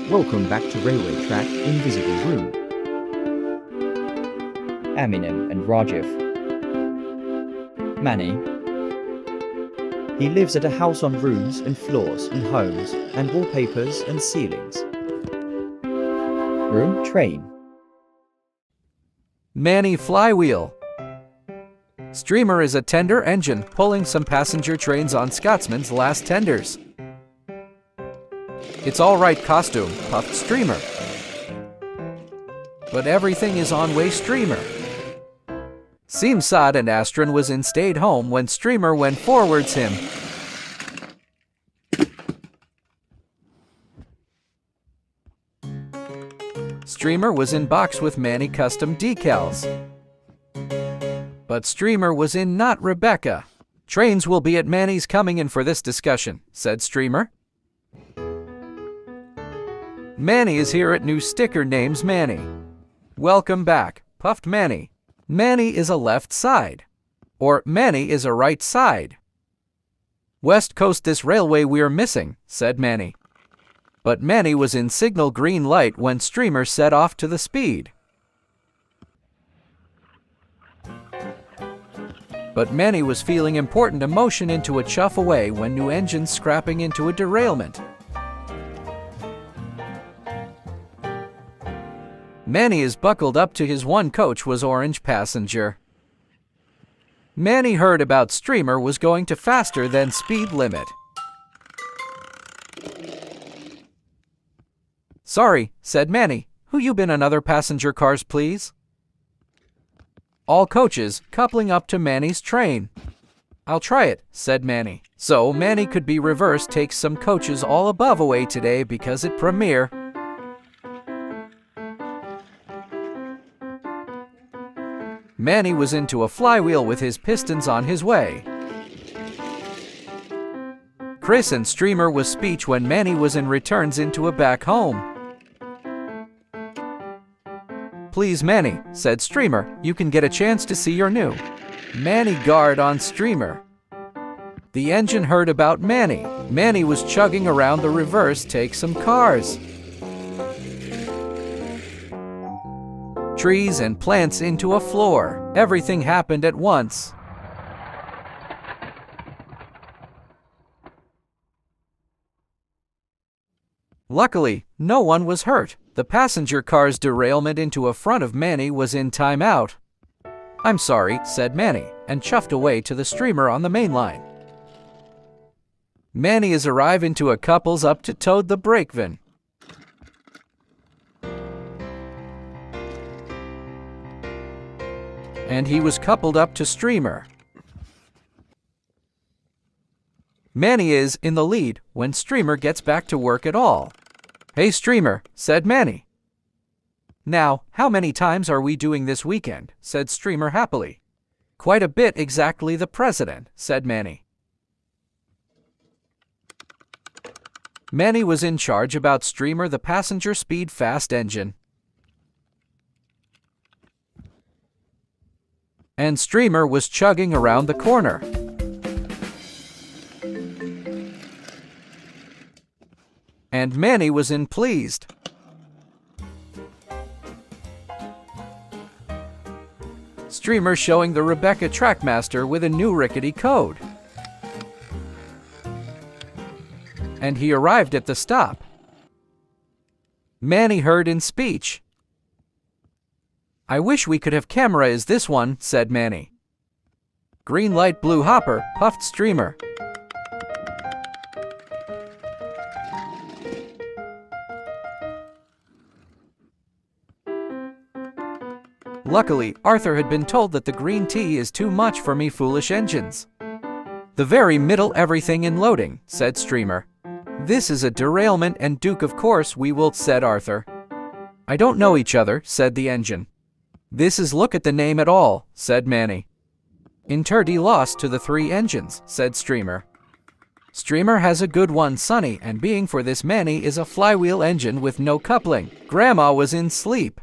Welcome back to Railway Track Invisible Room. Eminem and Rajiv. Manny. He lives at a house on rooms and floors and homes and wallpapers and ceilings. Room train. Manny Flywheel. Streamer is a tender engine pulling some passenger trains on Scotsman's last tenders. It's all right costume, puffed Streamer. But everything is on way Streamer. Seems sad and Astron was in stayed home when Streamer went forwards him. Streamer was in box with Manny custom decals. But Streamer was in not Rebecca. Trains will be at Manny's coming in for this discussion, said Streamer. Manny is here at new sticker names Manny. Welcome back, puffed Manny. Manny is a left side. Or Manny is a right side. West Coast this railway we're missing, said Manny. But Manny was in signal green light when Streamer set off to the speed. But Manny was feeling important emotion into a chuff away when new engine scrapping into a derailment. Manny is buckled up to his one coach was orange passenger. Manny heard about Streamer was going to faster than speed limit. Sorry, said Manny. Who you been another passenger cars please? All coaches coupling up to Manny's train. I'll try it, said Manny. So Manny could be reversed take some coaches all above away today because it premiere. Manny was into a flywheel with his pistons on his way. Chris and Streamer was speech when Manny was in returns into a back home. Please Manny, said Streamer, you can get a chance to see your new. Manny guard on Streamer. The engine heard about Manny. Manny was chugging around the reverse take some cars. Trees and plants into a floor. Everything happened at once. Luckily, no one was hurt. The passenger car's derailment into a front of Manny was in timeout. I'm sorry, said Manny, and chuffed away to the Streamer on the main line. Manny is arrive into a couples up to toad the brakevan. And he was coupled up to Streamer. Manny is in the lead when Streamer gets back to work at all. Hey Streamer, said Manny. Now, how many times are we doing this weekend? Said Streamer happily. Quite a bit exactly the president, said Manny. Manny was in charge about Streamer the passenger speed fast engine. And Streamer was chugging around the corner. And Manny was in pleased. Streamer showing the Rebecca Trackmaster with a new rickety code. And he arrived at the stop. Manny heard in speech. I wish we could have camera as this one, said Manny. Green light blue hopper, puffed Streamer. Luckily, Arthur had been told that the green tea is too much for me foolish engines. The very middle everything in loading, said Streamer. This is a derailment and Duke of course we will, said Arthur. I don't know each other, said the engine. This is look at the name at all, said Manny. Interdi lost to the three engines, said Streamer. Streamer has a good one Sonny and being for this Manny is a flywheel engine with no coupling. Grandma was in sleep.